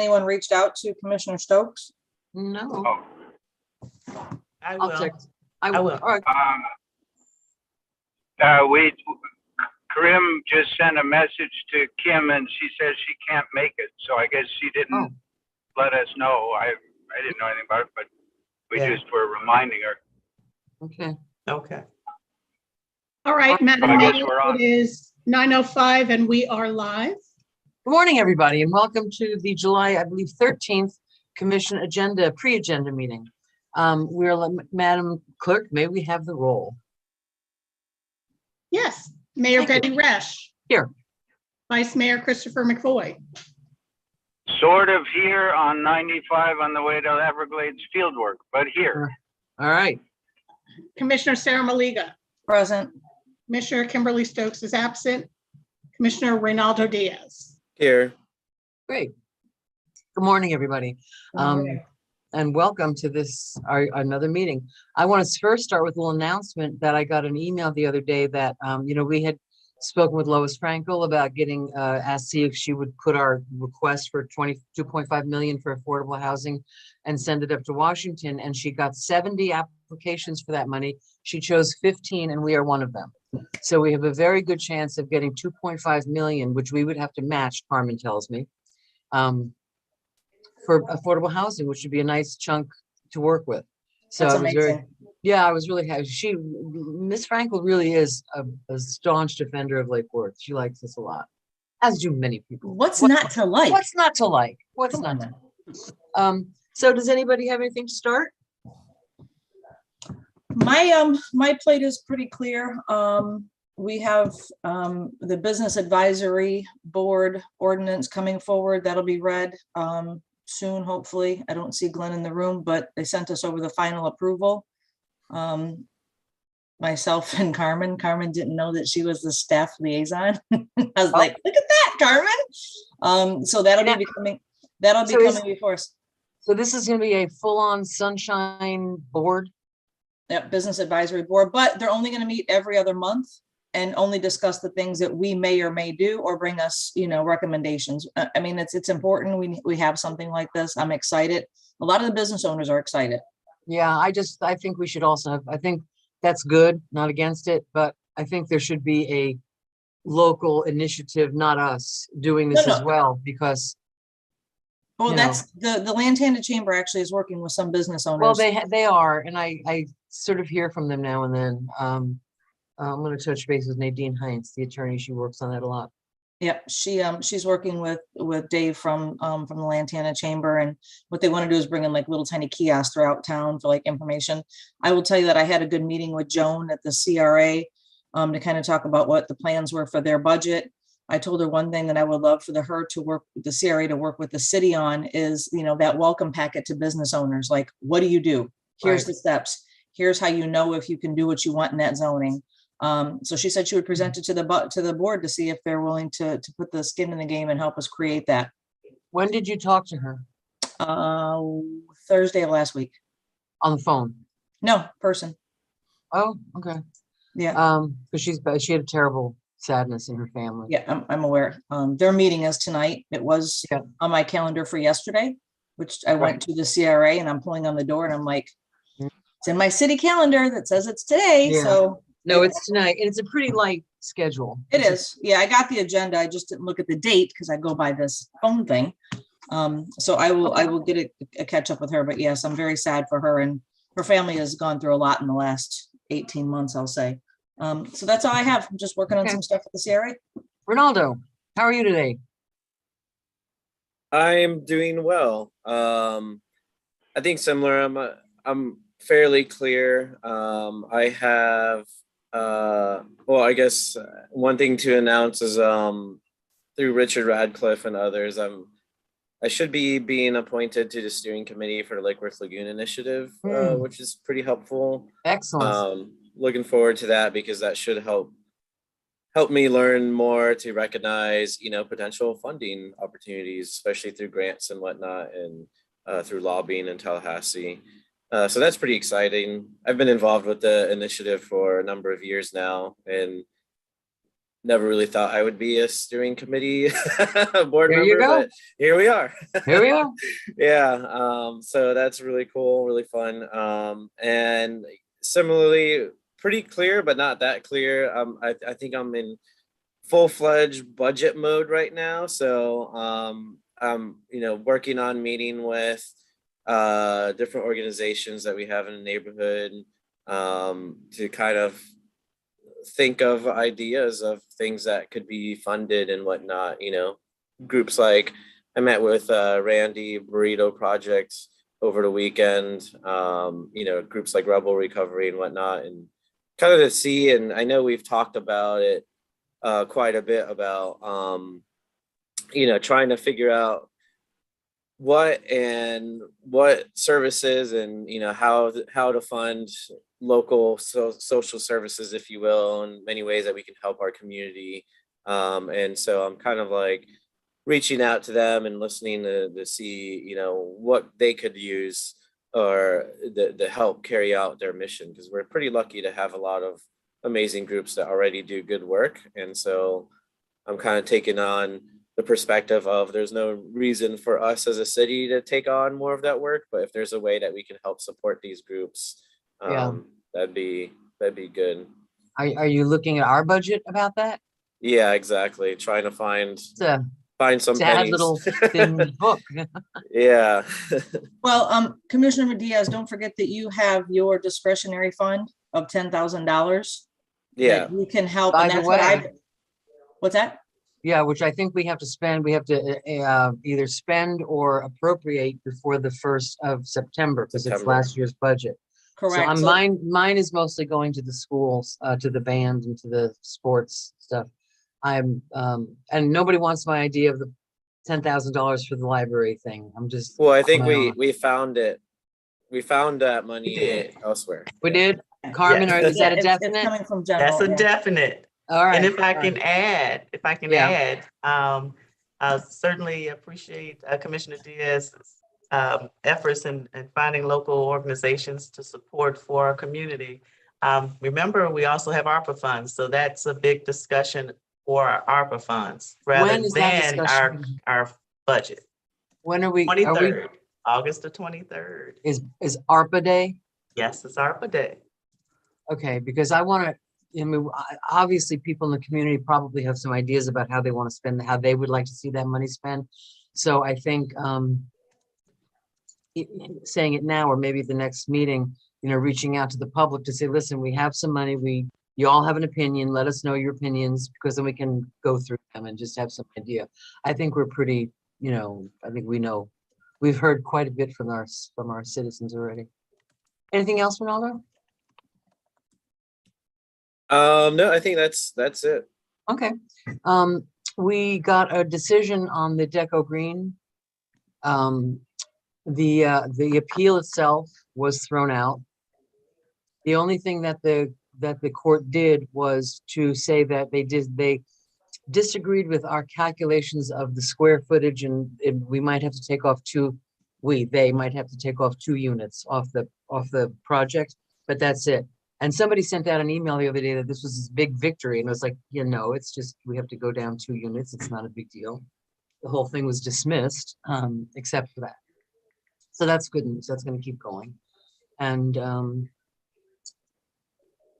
anyone reached out to Commissioner Stokes? No. Oh, I I'll will. text. I will. All right. Karim just sent a message to Kim and she says she can't make it. So I guess she didn't let us know. I didn't know anything about it, but we just were reminding her. Okay. Okay. All right, Madam I guess Mayor, we're on. it is 9:05 and we are live. Good morning, everybody, and welcome to the July, I believe, 13th Commission agenda, pre-agenda meeting. Madam Clerk, may we have the roll? Yes, Mayor Thank Betty Resch. Here. Vice Mayor Christopher McVoy. Sort of here on 95 on the way to Everglades fieldwork, but here. All right. Commissioner Sarah Maliga. Present. Commissioner Kimberly Stokes is absent. Commissioner Reynaldo Diaz. Here. Great. Good morning, everybody. And welcome to this, another meeting. I want to first start with a little announcement that I got an email the other day that, we had spoken with Lois Frankel about getting, asked see if she would put our request for 22.5 million for affordable housing and send it up to Washington. And she got 70 applications for that money. She chose 15 and we are one of them. So we have a very good chance of getting 2.5 million, which we would have to match, Carmen tells me. For affordable housing, which would be a nice chunk to work with. So That's I was amazing. I was really happy. Miss Frankel really is a staunch defender of Lake Worth. She likes us a lot, as do many people. What's not to like? What's not to like? What's Come not on. to? So does anybody have anything to start? My plate is pretty clear. We have the Business Advisory Board ordinance coming forward. That'll be read soon, hopefully. I don't see Glenn in the room, but they sent us over the final approval. Myself and Carmen. Carmen didn't know that she was the staff liaison. I was like, look at that, Carmen. So that'll be coming before us. So this is going to be a full-on sunshine board. Yep, Business Advisory Board, but they're only going to meet every other month and only discuss the things that we may or may do or bring us, recommendations. I mean, it's important we have something like this. I'm excited. A lot of the business owners are excited. Yeah, I think we should also have, I think that's good, not against it, but I think there should be a local initiative, not us, doing this as well, because. Well, that's the Lantana Chamber actually is working with some business owners. Well, they are, and I sort of hear from them now and then. I'm going to touch base with Nadine Heinz, the attorney. She works on that a lot. Yep, she's working with Dave from the Lantana Chamber, and what they want to do is bring in like little tiny kiosks throughout town for like information. I will tell you that I had a good meeting with Joan at the CRA to kind of talk about what the plans were for their budget. I told her one thing that I would love for her to work with the CRA to work with the city on is, that welcome packet to business owners. Like, what do you do? Here's the steps. Here's how you know if you can do what you want in that zoning. So she said she would present it to the board to see if they're willing to put the skin in the game and help us create that. When did you talk to her? Thursday of last week. On the phone? No, person. Oh, okay. Yeah. Because she had a terrible sadness in her family. Yeah, I'm aware. Their meeting is tonight. It was on my calendar for yesterday, which I went to the CRA and I'm pulling on the door and I'm like, it's in my city calendar that says it's today. Yeah. So no, it's tonight. And it's a pretty light schedule. It is. Yeah, I got the agenda. I just didn't look at the date because I go by this phone thing. So I will get a catch up with her. But yes, I'm very sad for her, and her family has gone through a lot in the last 18 months, I'll say. So that's all I have. I'm just working on some stuff at the CRA. Ronaldo, how are you today? I'm doing well. I think similar. I'm fairly clear. I have I guess one thing to announce is through Richard Radcliffe and others, I should be being appointed to the steering committee for the Lake Worth Lagoon Initiative, which is pretty helpful. Excellent. Looking forward to that because that should help me learn more to recognize, potential funding opportunities, especially through grants and whatnot, and through lobbying in Tallahassee. So that's pretty exciting. I've been involved with the initiative for a number of years now, and never really thought I would be a steering committee board There you member, go. but here we are. Here we are. Yeah. So that's really cool, really fun. And similarly, pretty clear, but not that clear. I think I'm in full-fledged budget mode right now. So I'm, working on meeting with different organizations that we have in the neighborhood to kind of think of ideas of things that could be funded and whatnot. Groups like I met with Randy Burrito Project over the weekend, groups like Rebel Recovery and whatnot, and kind of to see, and I know we've talked about it quite a bit about, trying to figure out what services and how to fund local social services, if you will, in many ways that we can help our community. And so I'm kind of like reaching out to them and listening to see what they could use or to help carry out their mission, because we're pretty lucky to have a lot of amazing groups that already do good work. And so I'm kind of taking on the perspective of there's no reason for us as a city to take on more of that work, but if there's a way that we can help support these groups, Yeah. that'd be good. Are you looking at our budget about that? Yeah, exactly. Trying to find It's a some sad pennies. little thin book. Yeah. Well, Commissioner Diaz, don't forget that you have your discretionary fund of $10,000. Yeah. You can help. By And the that's what way- what's that? Yeah, which I think we have to spend. We have to either spend or appropriate before the 1st of September, because it's September. last year's budget. Correct. So mine is mostly going to the schools, to the band and to the sports stuff. And nobody wants my idea of the $10,000 for the library thing. I'm just. Well, I think on my own. we found it. We found that money did. elsewhere. We did. Carmen, Yes. is that a It's definite? coming from general. That's a yeah. definite. All right. And if I all can right. add, I certainly appreciate Commissioner Diaz's efforts in finding local organizations to support for our community. Remember, we also have ARPA funds, so that's a big discussion for our ARPA funds rather When is that than discussion? our budget. When are we? 23rd, August the 23rd. Is ARPA Day? Yes, it's ARPA Day. Okay, because I want to. Obviously, people in the community probably have some ideas about how they want to spend, how they would like to see that money spent. So I think saying it now, or maybe at the next meeting, reaching out to the public to say, listen, we have some money. You all have an opinion. Let us know your opinions, because then we can go through them and just have some idea. I think we're pretty, I think we know. We've heard quite a bit from our citizens already. Anything else, Ronaldo? No, I think that's it. Okay. We got a decision on the Deco Green. The appeal itself was thrown out. The only thing that the court did was to say that they disagreed with our calculations of the square footage, and we might have to take off they might have to take off 2 units off the project, but that's it. And somebody sent out an email the other day that this was this big victory, and it was like, it's just, we have to go down 2 units. It's not a big deal. The whole thing was dismissed, except for that. So that's good news. That's going to keep going. And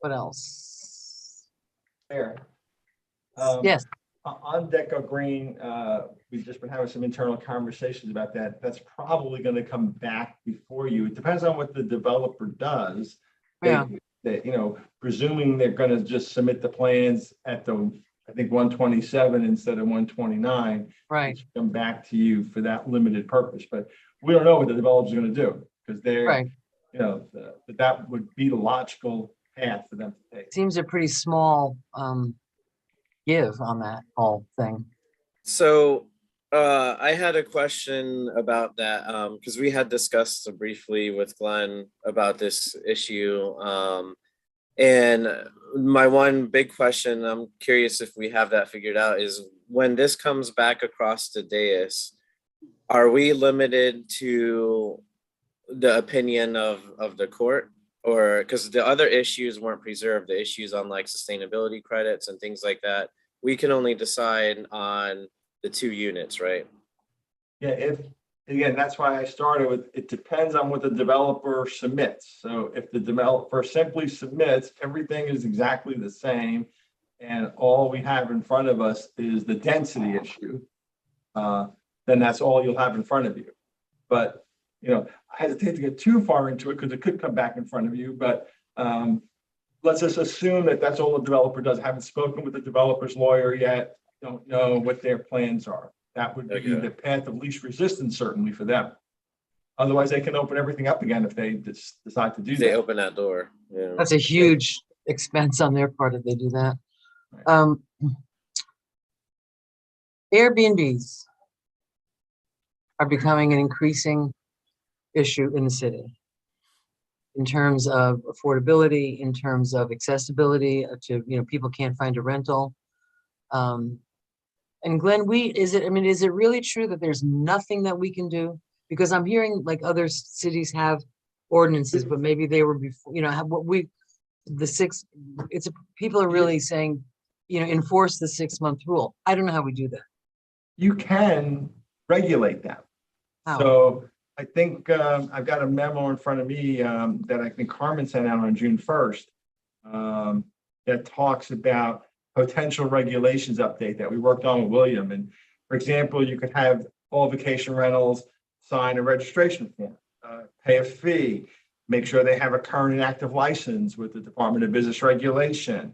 what else? Aaron. Yes. On Deco Green, we've just been having some internal conversations about that. That's probably going to come back before you. It depends on what the developer does. Yeah. Presuming they're going to just submit the plans at I think 127 instead of 129. Right. Come back to you for that limited purpose, but we don't know what the developer's going to do, because they're, Right. That would be the logical path for them to take. Seems a pretty small give on that whole thing. So I had a question about that, because we had discussed briefly with Glenn about this issue. And my one big question, I'm curious if we have that figured out, is when this comes back across the dais, are we limited to the opinion of the court? Or because the other issues weren't preserved, the issues on like sustainability credits and things like that we can only decide on the 2 units, right? Yeah, again, that's why I started with, it depends on what the developer submits. So if the developer simply submits, everything is exactly the same, and all we have in front of us is the density issue, then that's all you'll have in front of you. But, I hesitate to get too far into it because it could come back in front of you, but let's just assume that that's all the developer does. Haven't spoken with the developer's lawyer yet, don't know what their plans are. That would be Okay. the path of least resistance, certainly for them. Otherwise, they can open everything up again if they decide to do If they that. open that door. Yeah. That's a huge expense on their part if they do that. Right. Airbnbs are becoming an increasing issue in the city in terms of affordability, in terms of accessibility to, people can't find a rental. And Glenn, is it really true that there's nothing that we can do? Because I'm hearing like other cities have ordinances, but maybe they were before, people are really saying, enforce the 6-month rule. I don't know how we do that. You can regulate them. How? So I think I've got a memo in front of me that I think Carmen sent out on June 1st that talks about potential regulations update that we worked on with William. And for example, you could have all vacation rentals sign a registration form, pay a fee, make sure they have a current and active license with the Department of Business Regulation,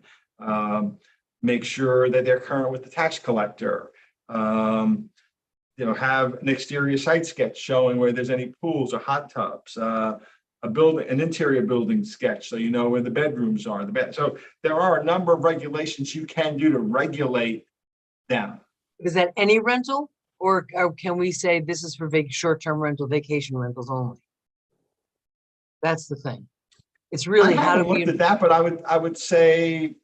make sure that they're current with the tax collector, have an exterior site sketch showing where there's any pools or hot tubs, an interior building sketch, so you know where the bedrooms are. So there are a number of regulations you can do to regulate them. Is that any rental, or can we say this is for short-term rental, vacation rentals only? That's the thing. It's really I how do haven't we? looked at that, but I would say,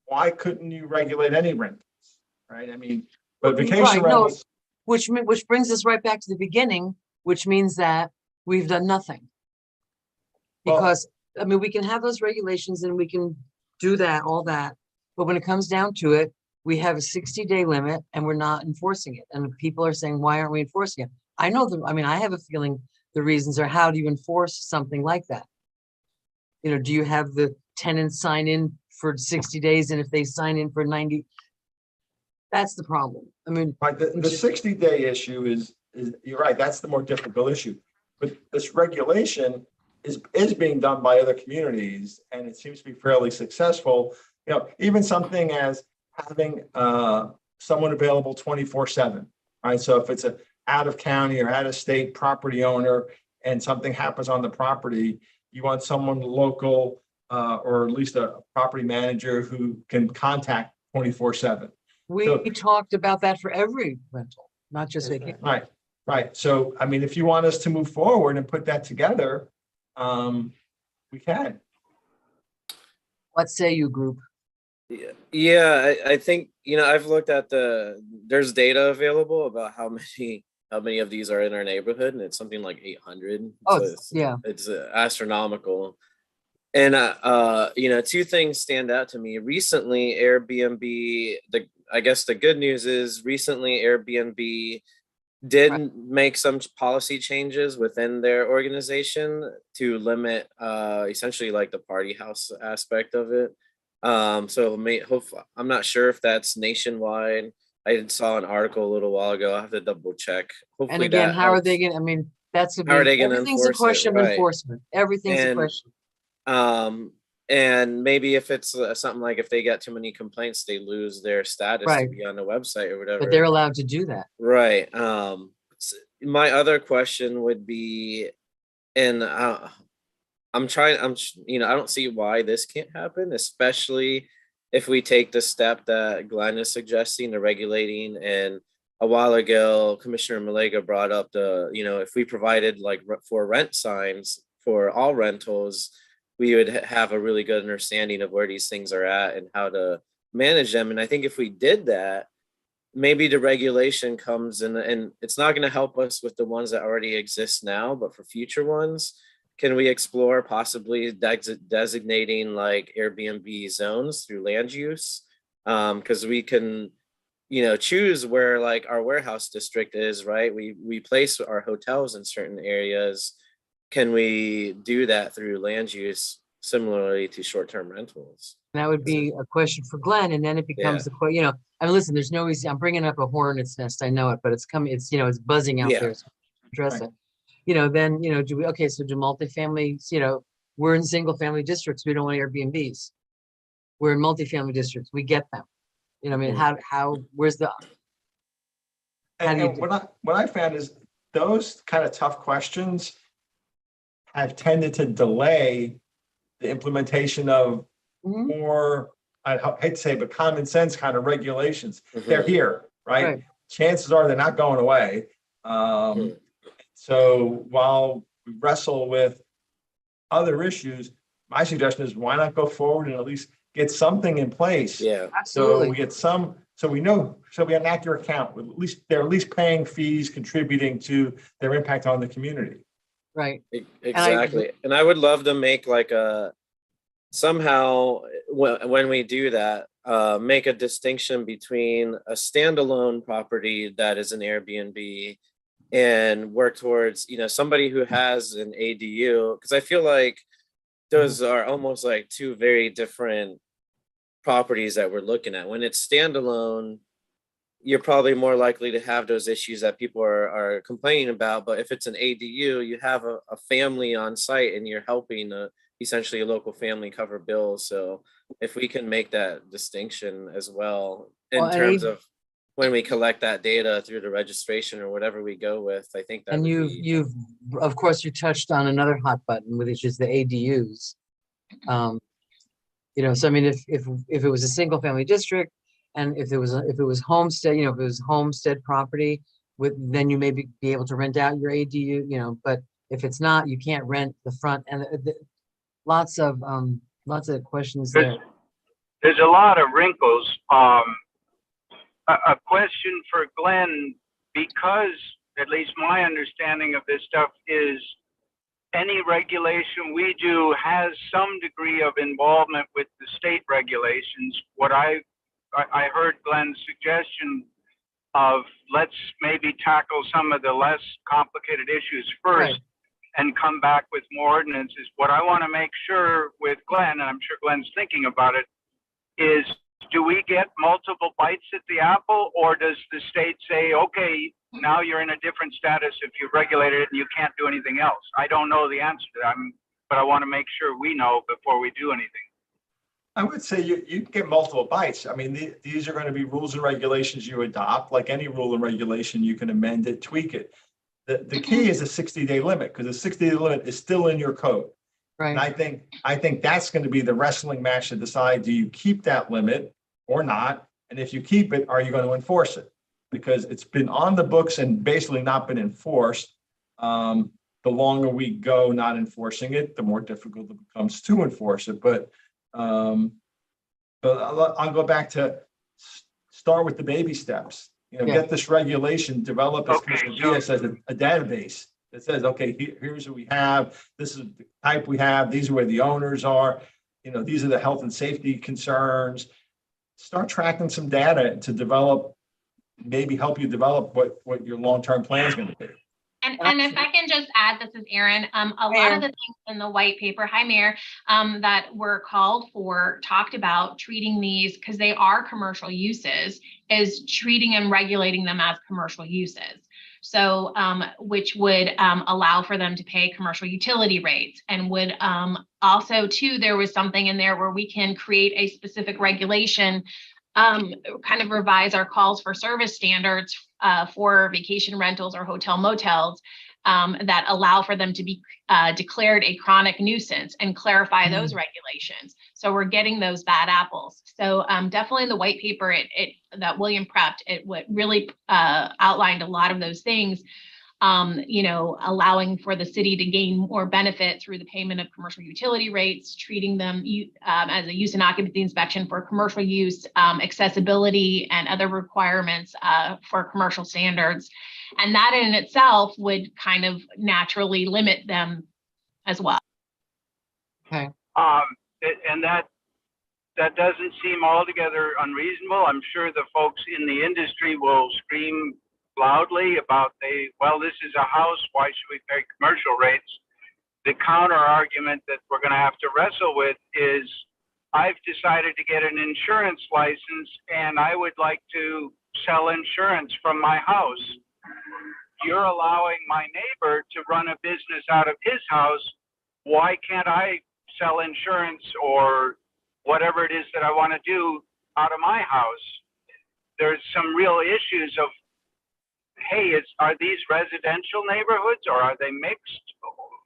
why couldn't you regulate any rentals, right? I mean, but vacation Right, no, rentals. which brings us right back to the beginning, which means that we've done nothing. Because, we can have those regulations and we can do that, all that, but when it comes down to it, we have a 60-day limit and we're not enforcing it. And people are saying, why aren't we enforcing it? I have a feeling the reasons are, how do you enforce something like that? Do you have the tenants sign in for 60 days and if they sign in for 90? That's the problem. Right, the 60-day issue is, you're right, that's the more difficult issue. But this regulation is being done by other communities, and it seems to be fairly successful. Even something as having someone available 24/7, right? So if it's a out of county or out of state property owner and something happens on the property, you want someone local or at least a property manager who can contact 24/7. We talked about that for every rental, not just vacation. Right. So, if you want us to move forward and put that together, we can. What say you, group? Yeah, I think, I've looked at there's data available about how many of these are in our neighborhood, and it's something like 800. Oh, So it's astronomical. And 2 things stand out to me. Recently, Airbnb, I guess the good news is recently Airbnb did make some policy changes within their organization to limit essentially like the party house aspect of it. Hopefully, I'm not sure if that's nationwide. I saw an article a little while ago. I have to double check. Hopefully, and again, how are helps. they going to, that's a How are they going to everything's a enforce question it? of Right. enforcement. Everything's a question. And maybe if it's something like if they get too many complaints, they lose their status to be on the website or whatever. But they're allowed to do that. Right. My other question would be, and I don't see why this can't happen, especially if we take the step that Glenn is suggesting, the regulating. And a while ago, Commissioner Malega brought up if we provided like for rent signs for all rentals, we would have a really good understanding of where these things are at and how to manage them. And I think if we did that, maybe the regulation comes in, and it's not going to help us with the ones that already exist now, but for future ones, can we explore possibly designating like Airbnb zones through land use Because we can, choose where like our warehouse district is, right? We place our hotels in certain areas. Can we do that through land use similarly to short-term rentals? That would be a question for Glenn, and then it becomes the question, I mean, listen, there's no easy, I'm bringing up a hornet's nest, I know it, but it's coming, it's, it's buzzing out Yeah. there. So address Right. it. Then, do we, okay, so do multifamily, we're in single family districts, we don't want Airbnbs. We're in multifamily districts, we get them. I mean, where's the, how do you And do? what I found is those kind of tough questions have tended to delay the implementation of Mhm. more, I hate to say, but common sense kind of regulations. They're here, right? Right. Chances are they're not going away. So while we wrestle with other issues, my suggestion is why not go forward and at least get something in place? Yeah. So Absolutely. we get some, so we know, so we have an accurate count, with they're at least paying fees, contributing to their impact on the community. Right. Exactly. And I would love to make like somehow when we do that, make a distinction between a standalone property that is an Airbnb and work towards, somebody who has an ADU, because I feel like those are almost like two very different properties that we're looking at. When it's standalone, you're probably more likely to have those issues that people are complaining about. But if it's an ADU, you have a family on site and you're helping essentially a local family cover bills. So if we can make that distinction as well in terms of when we collect that data through the registration or whatever we go with, I think that and you've of course you touched on another hot button, which is the ADUs. So I mean, if it was a single family district, and if it was homestead, if it was homestead property, then you may be able to rent out your ADU, but if it's not, you can't rent the front. And lots of questions there. There's a lot of wrinkles. A question for Glenn, because at least my understanding of this stuff is any regulation we do has some degree of involvement with the state regulations. What I heard Glenn's suggestion of let's maybe tackle some of the less complicated issues first. Right. And come back with more ordinances. What I want to make sure with Glenn, and I'm sure Glenn's thinking about it, is do we get multiple bites at the apple, or does the state say, okay, now you're in a different status if you've regulated it and you can't do anything else? I don't know the answer to that, but I want to make sure we know before we do anything. I would say you can get multiple bites. I mean, these are going to be rules and regulations you adopt. Like any rule and regulation, you can amend it, tweak it. The key is a 60-day limit, because the 60-day limit is still in your code. Right. And I think that's going to be the wrestling match to decide, do you keep that limit or not? And if you keep it, are you going to enforce it? Because it's been on the books and basically not been enforced. The longer we go not enforcing it, the more difficult it becomes to enforce it. But I'll go back to start with the baby steps. Get this regulation developed, as Commissioner Diaz says, a database that says, okay, here's what we have. This is the type we have. These are where the owners are. These are the health and safety concerns. Start tracking some data to develop, maybe help you develop what your long-term plan is going to be. And if I can just add, this is Erin, a lot of the things in the white paper, hi Mayor, that were called for, talked about treating these, because they are commercial uses, is treating and regulating them as commercial uses. So, which would allow for them to pay commercial utility rates, and would also too, there was something in there where we can create a specific regulation, kind of revise our calls for service standards for vacation rentals or hotel motels that allow for them to be declared a chronic nuisance and clarify those regulations. So we're getting those bad apples. So definitely in the white paper that William prepped, it really outlined a lot of those things, allowing for the city to gain more benefit through the payment of commercial utility rates, treating them as a use and occupancy inspection for commercial use, accessibility and other requirements for commercial standards. And that in itself would kind of naturally limit them as well. Okay. And that that doesn't seem altogether unreasonable. I'm sure the folks in the industry will scream loudly about well, this is a house, why should we pay commercial rates? The counter argument that we're going to have to wrestle with is I've decided to get an insurance license and I would like to sell insurance from my house. You're allowing my neighbor to run a business out of his house. Why can't I sell insurance or whatever it is that I want to do out of my house? There's some real issues of, hey, are these residential neighborhoods or are they mixed?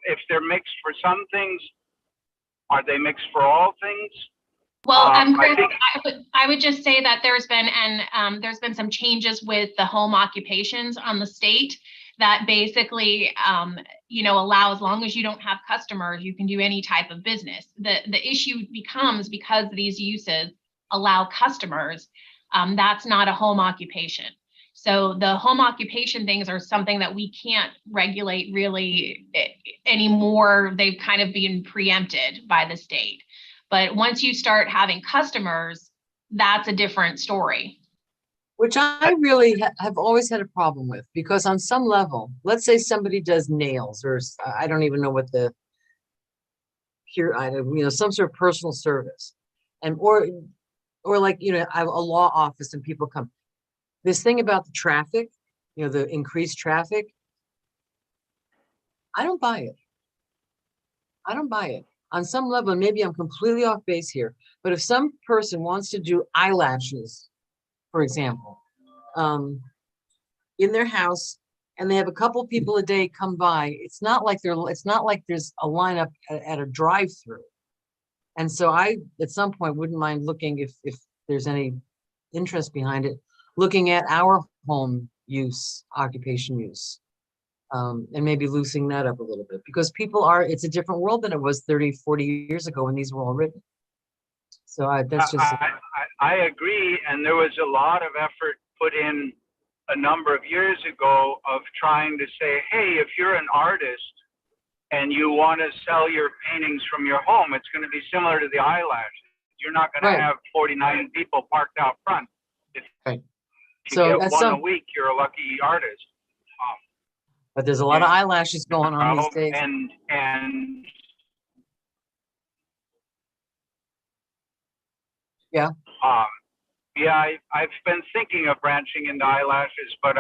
If they're mixed for some things, are they mixed for all things? Well, I Chris, think I would just say that there's been some changes with the home occupations on the state that basically, allow, as long as you don't have customers, you can do any type of business. The issue becomes, because these uses allow customers, that's not a home occupation. So the home occupation things are something that we can't regulate really anymore. They've kind of been preempted by the state. But once you start having customers, that's a different story. Which I really have always had a problem with, because on some level, let's say somebody does nails, or I don't even know what some sort of personal service, and or like, I have a law office and people come. This thing about the traffic, the increased traffic, I don't buy it. I don't buy it. On some level, and maybe I'm completely off base here, but if some person wants to do eyelashes, for example, in their house, and they have a couple people a day come by, it's not like there's a lineup at a drive-through. And so I, at some point, wouldn't mind looking, if there's any interest behind it, looking at our home use, occupation use, and maybe loosening that up a little bit, because it's a different world than it was 30, 40 years ago when these were all written. So that's just. I agree. And there was a lot of effort put in a number of years ago of trying to say, hey, if you're an artist and you want to sell your paintings from your home, it's going to be similar to the eyelashes. You're not going to have 49 people parked out front. If you get one a week, you're a lucky artist. But there's a lot of eyelashes going on these days. And yeah. I've been thinking of branching into eyelashes, but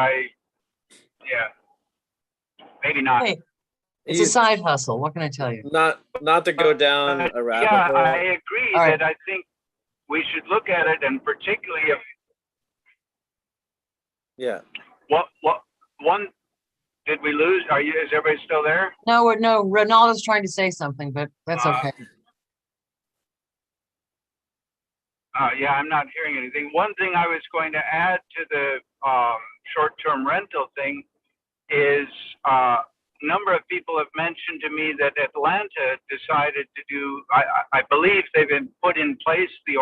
maybe not. Hey, it's a side hustle. What can I tell you? Not to go down a rabbit hole. I agree that I think we should look at it, and particularly if. Yeah. What one did we lose? Is everybody still there? No, Ronaldo's trying to say something, but that's okay. I'm not hearing anything. One thing I was going to add to the short-term rental thing is a number of people have mentioned to me that Atlanta decided to do, I believe they've been put in place the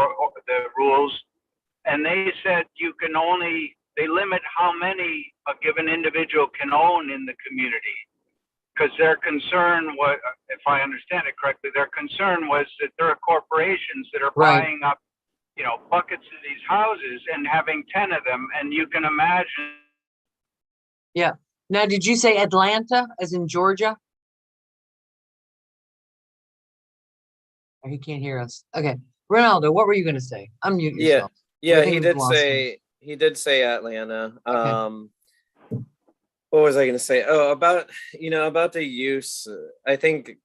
rules, and they said they limit how many a given individual can own in the community. Because their concern was, if I understand it correctly, their concern was that there are corporations that are buying up buckets of these houses and having 10 of them, and you can imagine. Yeah. Now, did you say Atlanta, as in Georgia? Oh, he can't hear us. Okay, Ronaldo, what were you going to say? Unmute yourself. Yeah. He did say Atlanta. Okay. What was I going to say? Oh, about the use. I think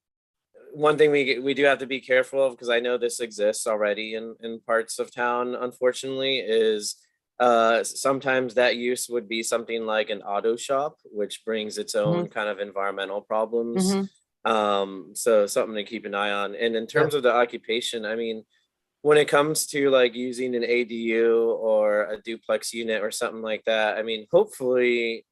one thing we do have to be careful of, because I know this exists already in parts of town, unfortunately, is sometimes that use would be something like an auto shop, which brings its own kind of environmental problems. So something to keep an eye on. And in terms of the occupation, I mean, when it comes to like using an ADU or a duplex unit or something like that, I mean, hopefully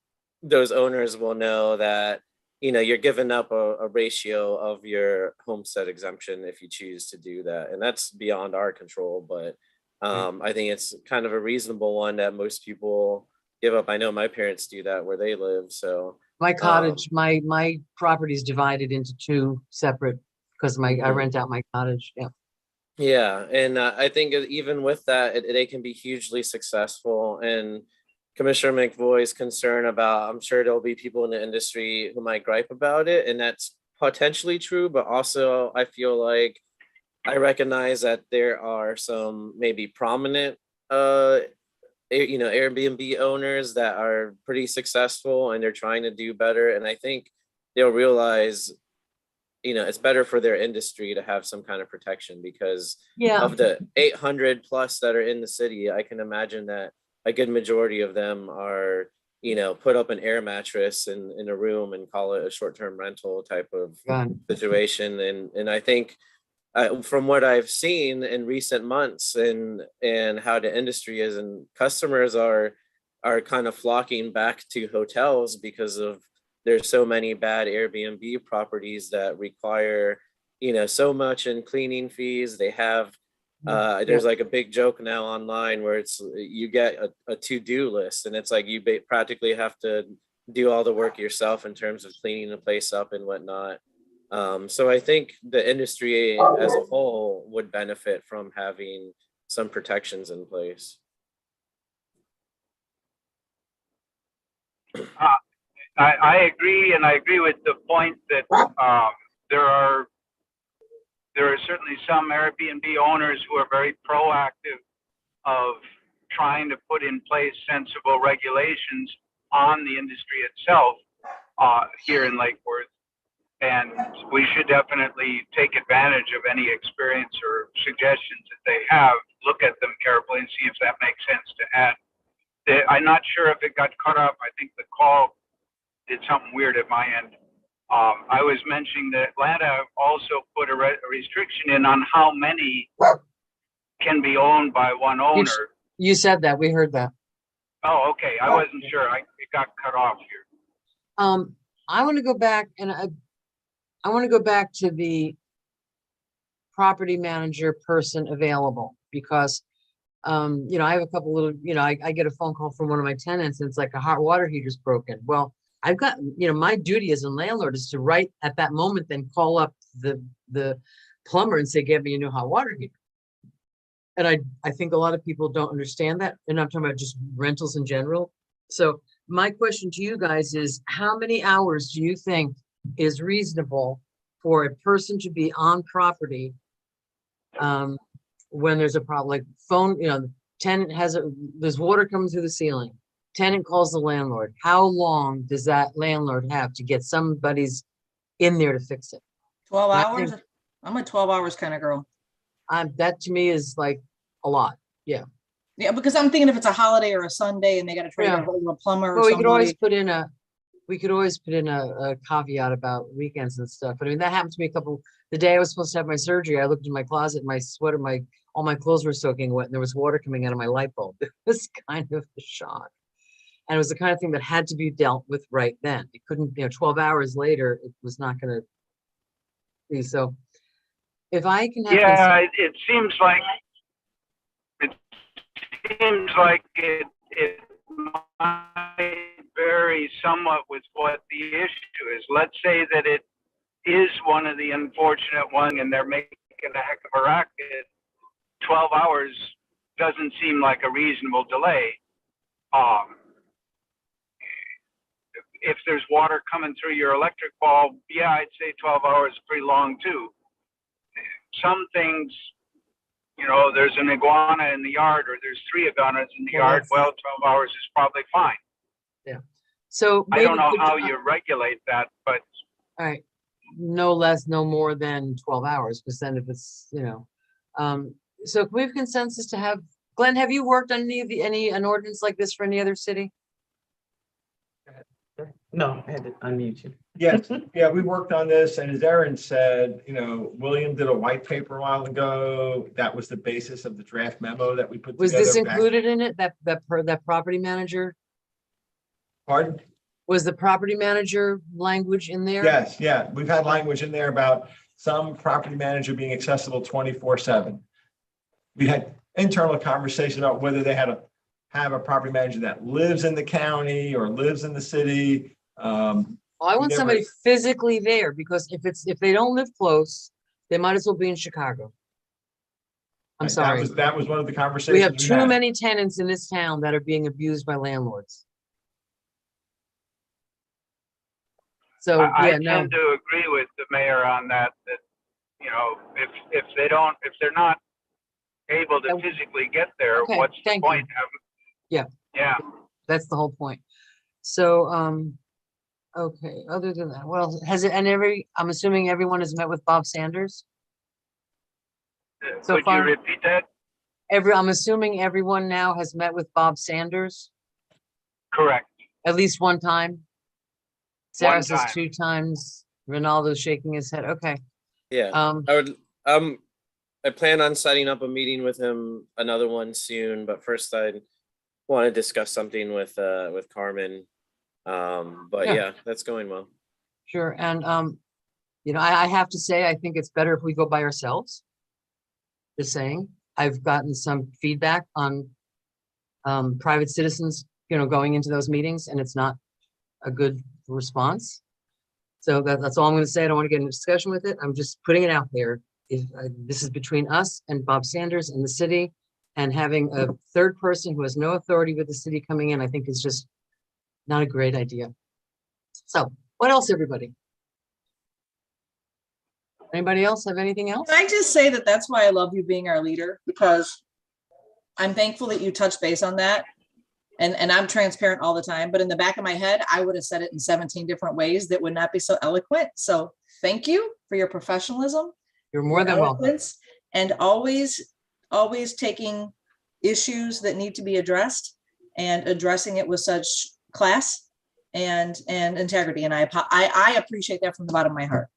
those owners will know that you're giving up a ratio of your homestead exemption if you choose to do that. And that's beyond our control, but I think it's kind of a reasonable one that most people give up. I know my parents do that where they live. So my cottage, my property is divided into two separate, because I rent out my cottage. Yeah. Yeah, and I think even with that, they can be hugely successful. And Commissioner McVoy's concern about, I'm sure there'll be people in the industry who might gripe about it, and that's potentially true. But also, I feel like I recognize that there are some maybe prominent, Airbnb owners that are pretty successful and they're trying to do better. And I think they'll realize, it's better for their industry to have some kind of protection, because Yeah, of the 800 plus that are in the city, I can imagine that a good majority of them are, put up an air mattress in a room and call it a short-term rental type of got it. situation. And I think from what I've seen in recent months and how the industry is, and customers are kind of flocking back to hotels because of there's so many bad Airbnb properties that require, so much in cleaning fees. They have, there's like a big joke now online where it's, you get a to-do list, and it's like you practically have to do all the work yourself in terms of cleaning the place up and whatnot. So I think the industry as a whole would benefit from having some protections in place. I agree, and I agree with the point that there are certainly some Airbnb owners who are very proactive of trying to put in place sensible regulations on the industry itself here in Lake Worth. And we should definitely take advantage of any experience or suggestions that they have, look at them carefully and see if that makes sense to add. I'm not sure if it got cut off. I think the call did something weird at my end. I was mentioning that Atlanta also put a restriction in on how many can be owned by one owner. You said that, we heard that. Oh, okay. I wasn't sure. It got cut off here. I want to go back, and I want to go back to the property manager person available, because I have a couple little, I get a phone call from one of my tenants and it's like a hot water heater's broken. Well, I've got, my duty as a landlord is to right at that moment, then call up the plumber and say, get me a new hot water heater. And I think a lot of people don't understand that. And I'm talking about just rentals in general. So my question to you guys is, how many hours do you think is reasonable for a person to be on property when there's a problem, like phone, tenant there's water coming through the ceiling. Tenant calls the landlord. How long does that landlord have to get somebody's in there to fix it? 12 hours? I'm a 12 hours kind of girl. That to me is like a lot. Yeah. Yeah, because I'm thinking if it's a holiday or a Sunday and they got to try to get a hold of a plumber or Well, we could always somebody. put in a caveat about weekends and stuff. But I mean, that happened to me the day I was supposed to have my surgery. I looked in my closet, my sweater, all my clothes were soaking wet and there was water coming out of my light bulb. It was kind of a shock. And it was the kind of thing that had to be dealt with right then. It couldn't, 12 hours later, it was not going to be. So if I can have. Yeah, it seems like it might vary somewhat with what the issue is. Let's say that it is one of the unfortunate one and they're making a heck of a racket. 12 hours doesn't seem like a reasonable delay. If there's water coming through your electric bulb, yeah, I'd say 12 hours is pretty long too. Some things, there's an iguana in the yard or there's 3 iguanas in the yard. Well, 12 hours is probably fine. Yeah. So I don't know how you regulate that, but. All right. No less, no more than 12 hours, because then if it's, so can we have consensus to have, Glenn, have you worked on an ordinance like this for any other city? No, I had to unmute you. Yes, yeah, we worked on this, and as Erin said, William did a white paper a while ago. That was the basis of the draft memo that we put together. Was this included in it, that property manager? Pardon? Was the property manager language in there? Yes, yeah, we've had language in there about some property manager being accessible 24/7. We had internal conversation about whether they had to have a property manager that lives in the county or lives in the city. I want somebody physically there, because if they don't live close, they might as well be in Chicago. I'm sorry. That was one of the conversations We have we too had. many tenants in this town that are being abused by landlords. So, I yeah, no, tend to agree with the mayor on that, you know, if they're not able to Oh, physically get there, okay, what's the thank you. point of? Yeah. Yeah. that's the whole point. So, okay, other than that, well, I'm assuming everyone has met with Bob Sanders? So Could you far? repeat that? I'm assuming everyone now has met with Bob Sanders Correct. at least one time? Sarah says time. 2 times. Ronaldo's shaking his head. Okay. Yeah, I plan on setting up a meeting with him, another one soon, but first I want to discuss something with Carmen. But Yeah. yeah, that's going well. Sure. And, you know, I have to say, I think it's better if we go by ourselves. Just saying, I've gotten some feedback on private citizens, you know, going into those meetings, and it's not a good response. So that's all I'm going to say. I don't want to get into discussion with it. I'm just putting it out there. This is between us and Bob Sanders and the city, and having a third person who has no authority with the city coming in, I think is just not a great idea. So what else, everybody? Anybody else have anything else? Can I just say that that's why I love you being our leader, because I'm thankful that you touched base on that. And I'm transparent all the time, but in the back of my head, I would have said it in 17 different ways that would not be so eloquent. So thank you for your professionalism. You're more than welcome. And always taking issues that need to be addressed and addressing it with such class and integrity. And I appreciate that from the bottom of my heart.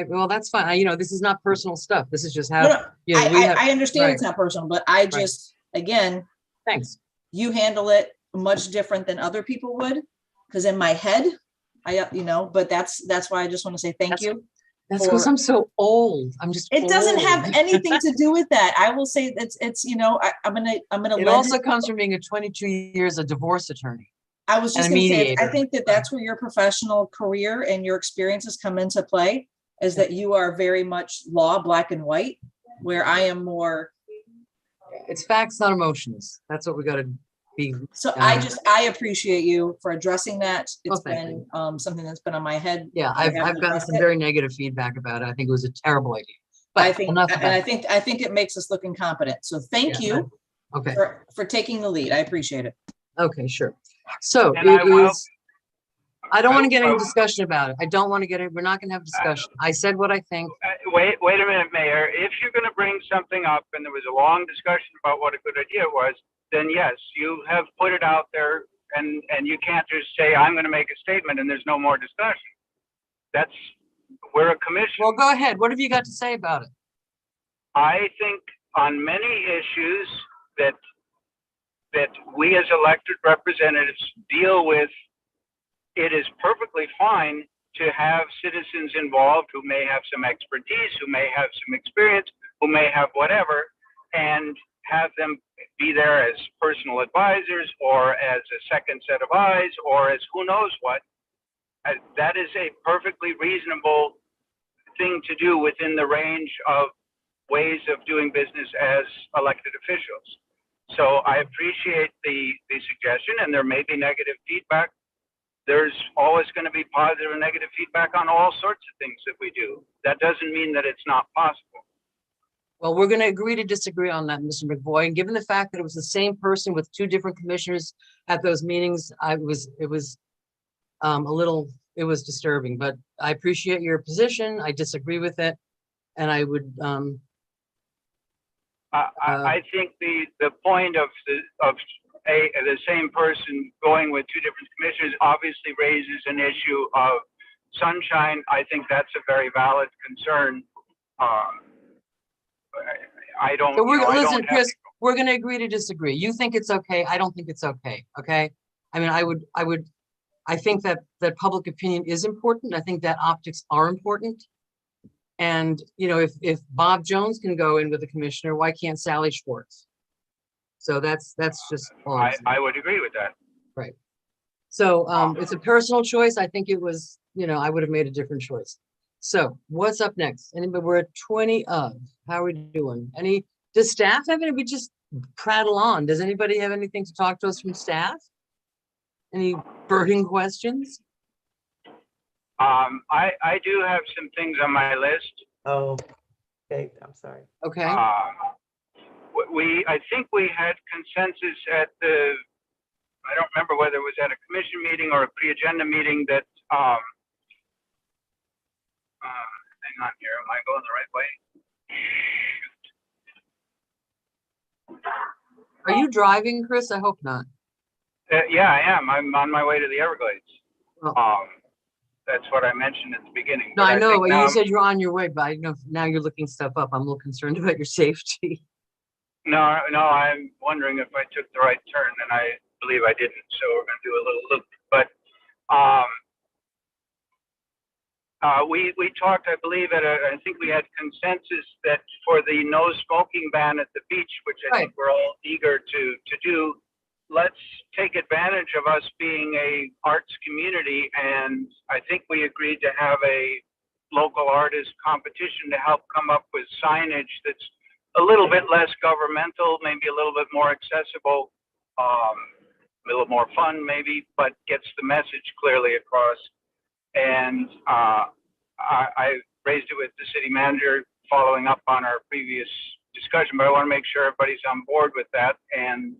Well, that's fine. You know, this is not personal stuff. This is just how, No, you know, we have. I understand right. It's not personal, but I just, again, Thanks. you handle it much different than other people would, because in my head, you know, but that's why I just want to say thank you. That's because I'm so old. I'm just. It doesn't old. have anything to do with that. I will say it's you know, I'm gonna. It also comes from being a 22 years a divorce attorney. I was just gonna say, I mediator. think that's where your professional career and your experiences come into play, is that you are very much law, black and white, where I am more. It's facts, not emotions. That's what we got to be. So I appreciate you for addressing that. It's thank been something that's been on my head. Yeah, I've gotten some very negative feedback about it. I think it was a terrible idea. But I think it makes us look incompetent. So thank you. Okay. For taking the lead. I appreciate it. Okay, sure. So I don't want to get any discussion about it. I don't want to get it. We're not going to have discussion. I said what I think. Wait a minute, Mayor. If you're going to bring something up and there was a long discussion about what a good idea was, then yes, you have put it out there, and you can't just say, I'm going to make a statement and there's no more discussion. We're a commission. Well, go ahead. What have you got to say about it? I think on many issues that we as elected representatives deal with, it is perfectly fine to have citizens involved who may have some expertise, who may have some experience, who may have whatever, and have them be there as personal advisors or as a second set of eyes or as who knows what. That is a perfectly reasonable thing to do within the range of ways of doing business as elected officials. So I appreciate the suggestion, and there may be negative feedback. There's always going to be positive and negative feedback on all sorts of things that we do. That doesn't mean that it's not possible. Well, we're going to agree to disagree on that, Mr. McVoy. And given the fact that it was the same person with 2 different commissioners at those meetings, it was disturbing, but I appreciate your position. I disagree with it. And I would, I think the point of the same person going with 2 different commissioners obviously raises an issue of sunshine. I think that's a very valid concern. I don't. So listen, Chris, we're going to agree to disagree. You think it's okay. I don't think it's okay. Okay. I mean, I think that public opinion is important. I think that optics are important. And, you know, if Bob Jones can go in with the commissioner, why can't Sally Schwartz? So that's just. I would agree with that. Right. So it's a personal choice. I think it was, you know, I would have made a different choice. So what's up next? Anybody? We're at 20 of. How are we doing? Any Does staff have any? We just prattle on. Does anybody have anything to talk to us from staff? Any burning questions? I do have some things on my list. Oh, okay, I'm sorry. Okay. I think we had consensus at the, I don't remember whether it was at a commission meeting or a pre-agenda meeting that, hang on here, am I going the right way? Are you driving, Chris? I hope not. Yeah, I am. I'm on my way to the Everglades. Oh. That's what I mentioned at the beginning. No, but I know, think but now you said you're on your way, but I know now you're looking stuff up. I'm a little concerned about your safety. No, I'm wondering if I took the right turn, and I believe I didn't. So we're going to do a little loop. But we talked, I believe, I think we had consensus that for the no smoking ban at the beach, which I think we're all eager to do, let's take advantage of us being a arts community. And I think we agreed to have a local artist competition to help come up with signage that's a little bit less governmental, maybe a little bit more accessible, a little more fun maybe, but gets the message clearly across. And I raised it with the city manager following up on our previous discussion, but I want to make sure everybody's on board with that, and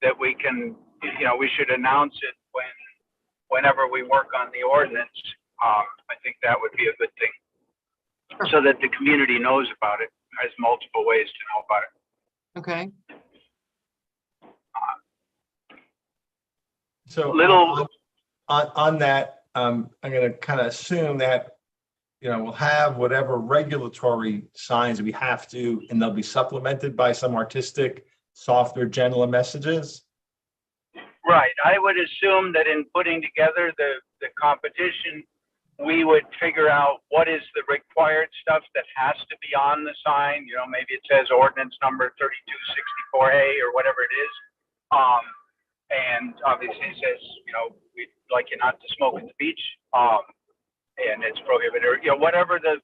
that we can, we should announce it whenever we work on the ordinance. I think that would be a good thing, so that the community knows about it, has multiple ways to know about it. Okay. So Little- on that, I'm going to kind of assume that, we'll have whatever regulatory signs we have to, and they'll be supplemented by some artistic, softer, gentler messages. Right. I would assume that in putting together the competition, we would figure out what is the required stuff that has to be on the sign. Maybe it says ordinance number 3264A or whatever it is. And obviously it says, we'd like you not to smoke at the beach. And it's prohibited, or, whatever the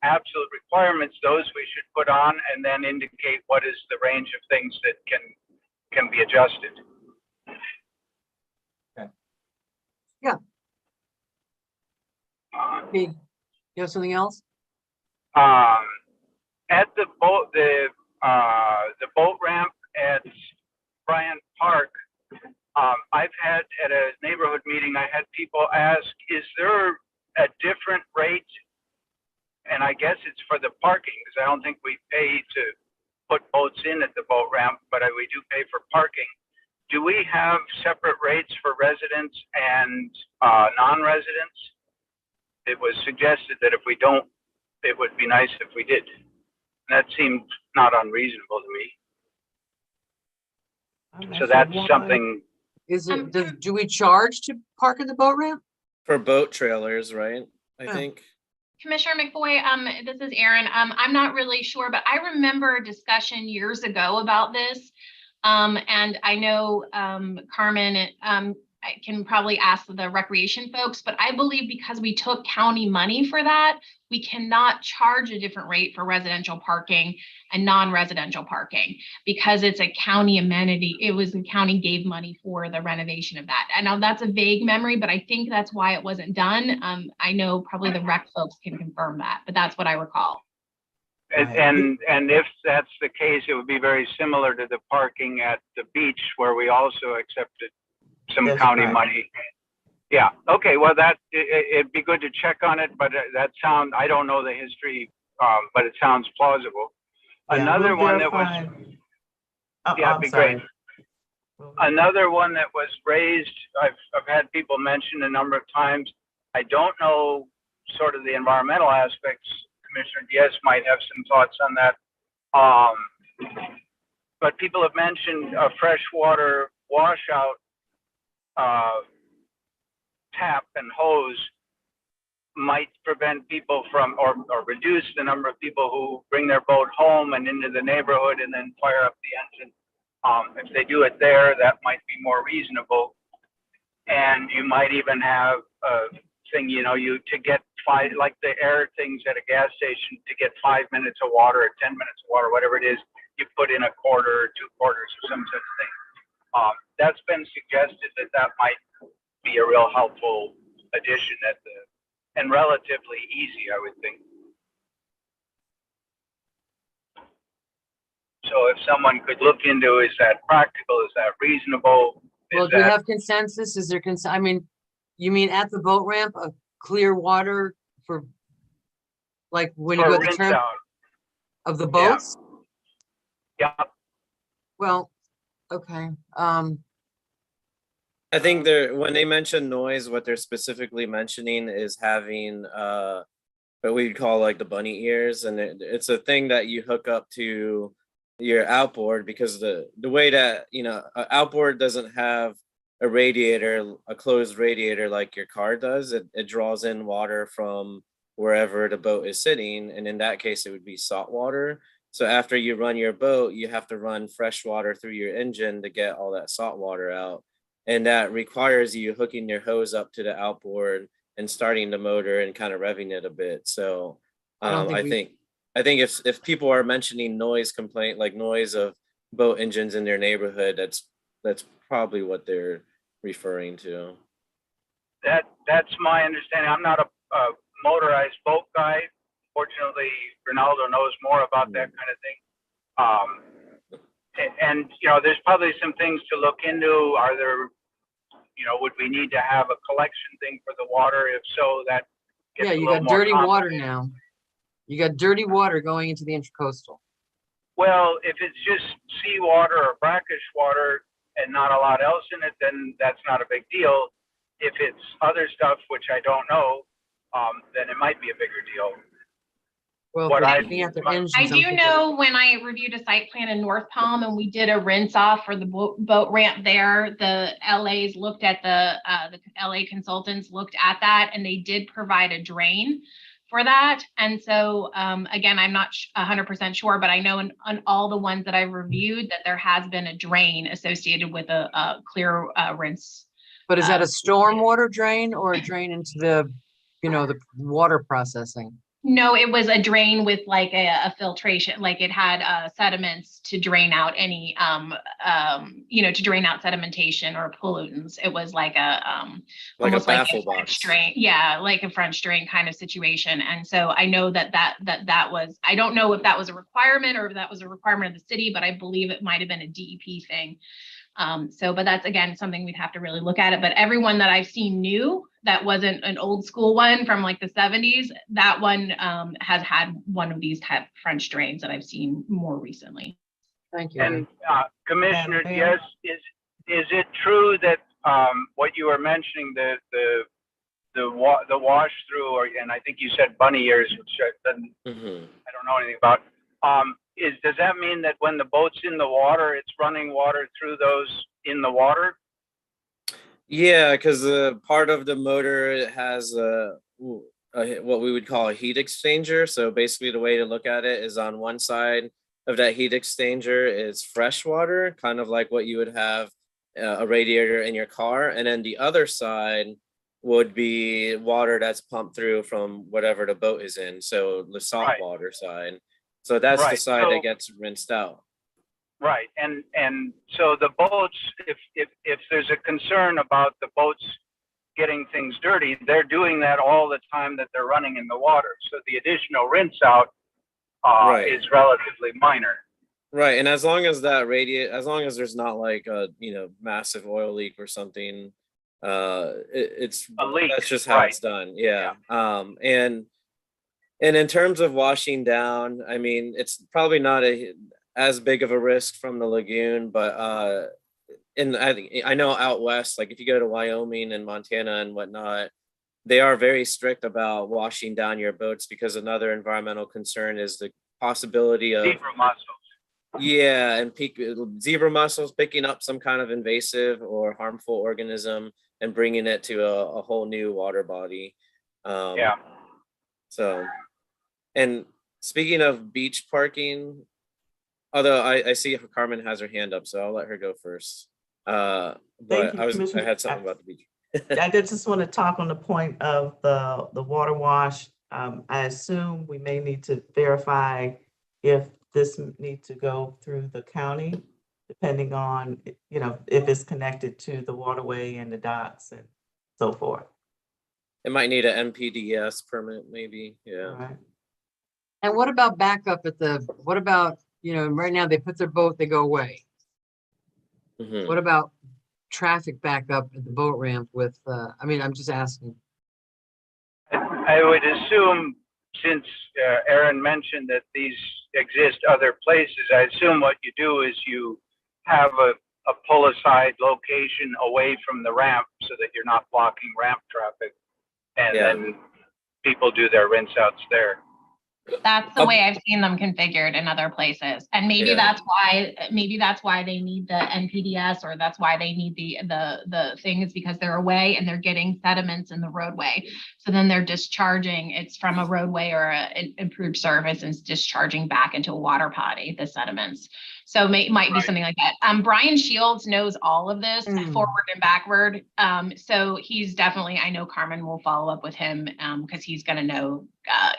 absolute requirements, those we should put on, and then indicate what is the range of things that can be adjusted. Okay. Yeah. Okay. You have something else? At the boat ramp at Bryant Park, I've had at a neighborhood meeting, I had people ask, is there a different rate? And I guess it's for the parking, because I don't think we pay to put boats in at the boat ramp, but we do pay for parking. Do we have separate rates for residents and non-residents? It was suggested that if we don't, it would be nice if we did. That seemed not unreasonable to me. So that's something. Is it, do we charge to park at the boat ramp? For boat trailers, right? I think. Commissioner McVoy, this is Erin. I'm not really sure, but I remember a discussion years ago about this. And I know Carmen I can probably ask the recreation folks, but I believe because we took county money for that, we cannot charge a different rate for residential parking and non-residential parking because it's a county amenity. It was the county gave money for the renovation of that. I know that's a vague memory, but I think that's why it wasn't done. I know probably the rec folks can confirm that, but that's what I recall. And if that's the case, it would be very similar to the parking at the beach where we also accepted some county money. Yeah. Okay. Well, it'd be good to check on it, but I don't know the history, but it sounds plausible. Yeah, Another one that was, it'd be great. Another one that was raised, I've had people mention a number of times. I don't know sort of the environmental aspects. Commissioner Diaz might have some thoughts on that. But people have mentioned a freshwater washout tap and hose might prevent people from, or reduce the number of people who bring their boat home and into the neighborhood and then fire up the engine. If they do it there, that might be more reasonable. And you might even have a thing, to get like the air things at a gas station, to get 5 minutes of water or 10 minutes of water, whatever it is, you put in a quarter or 2 quarters or some such thing. That's been suggested that might be a real helpful addition and relatively easy, I would think. So if someone could look into, is that practical? Is that reasonable? Well, do you have consensus? Is there I mean, you mean at the boat ramp of clear water for, like, when you For go to the rinse term out. of the boats? Yeah. Well, okay. I think when they mention noise, what they're specifically mentioning is having what we'd call like the bunny ears, and it's a thing that you hook up to your outboard, because the way that, you know, an outboard doesn't have a radiator, a closed radiator like your car does. It draws in water from wherever the boat is sitting, and in that case it would be salt water. So after you run your boat, you have to run fresh water through your engine to get all that salt water out, and that requires you hooking your hose up to the outboard and starting the motor and kind of revving it a bit. So I think if people are mentioning noise complaint, like noise of boat engines in their neighborhood, that's probably what they're referring to. That's my understanding. I'm not a motorized boat guy. Fortunately, Ronaldo knows more about that kind of thing. And you know, there's probably some things to look into. Are there, you know, would we need to have a collection thing for the water? If so, that gets Yeah, you got dirty water now. You got dirty water going into the intracoastal. Well, if it's just seawater or brackish water and not a lot else in it, then that's not a big deal. If it's other stuff, which I don't know, then it might be a bigger deal. Well, I do know when I reviewed a site plan in North Palm and we did a rinse off for the boat ramp there, the LAs looked at the LA consultants looked at that, and they did provide a drain for that. And so, again, I'm not 100% sure, but I know on all the ones that I've reviewed that there has been a drain associated with a clear rinse. But is that a stormwater drain or a drain into the, you know, the water processing? No, it was a drain with like a filtration, like it had sediments to drain out any, you know, to drain out sedimentation or pollutants. It was like almost like a French drain. Yeah, like a French drain kind of situation. And so I know that was, I don't know if that was a requirement or if that was a requirement of the city, but I believe it might have been a DEP thing. But that's, again, something we'd have to really look at it. But everyone that I've seen new, that wasn't an old school one from like the 70s, that one has had one of these type French drains that I've seen more recently. Thank you. And Commissioner Diaz, is it true that what you were mentioning, the wash through, and I think you said bunny ears, which I don't know anything about. Does that mean that when the boat's in the water, it's running water through those in the water? Yeah, because part of the motor, it has what we would call a heat exchanger. So basically the way to look at it is on one side of that heat exchanger is fresh water, kind of like what you would have a radiator in your car. And then the other side would be water that's pumped through from whatever the boat is in. So the salt water side. So that's the side that gets rinsed out. Right, and so the boats, if there's a concern about the boats getting things dirty, they're doing that all the time that they're running in the water. So the additional rinse out is relatively minor. Right, and as long as that as long as there's not like a massive oil leak or something, it's a leak. That's just how it's done. Yeah. And in terms of washing down, I mean, it's probably not as big of a risk from the lagoon, but I know out west, like if you go to Wyoming and Montana and whatnot, they are very strict about washing down your boats, because another environmental concern is the possibility of zebra mussels. Yeah, and zebra mussels picking up some kind of invasive or harmful organism and bringing it to a whole new water body. So, and speaking of beach parking, although I see Carmen has her hand up, so I'll let her go first. But I had something about the beach. I just want to talk on the point of the water wash. I assume we may need to verify if this need to go through the county, depending on, you know, if it's connected to the waterway and the docks and so forth. It might need an MPDS permit, maybe, yeah. Right. And what about backup what about, right now they put their boat, they go away. Mhm. What about traffic backup at the boat ramp with, I'm just asking. I would assume, since Erin mentioned that these exist other places, I assume what you do is you have a pull-aside location away from the ramp so that you're not blocking ramp traffic. And Yeah. then people do their rinse outs there. That's the way I've seen them configured in other places. And maybe Yeah. that's why they need the NPDS, or that's why they need the thing, is because they're away and they're getting sediments in the roadway. So then they're discharging, it's from a roadway or an improved service, and it's discharging back into a water body, the sediments. So might be something like that. Brian Shields knows all of this forward and backward. So he's definitely, I know Carmen will follow up with him because he's going to know,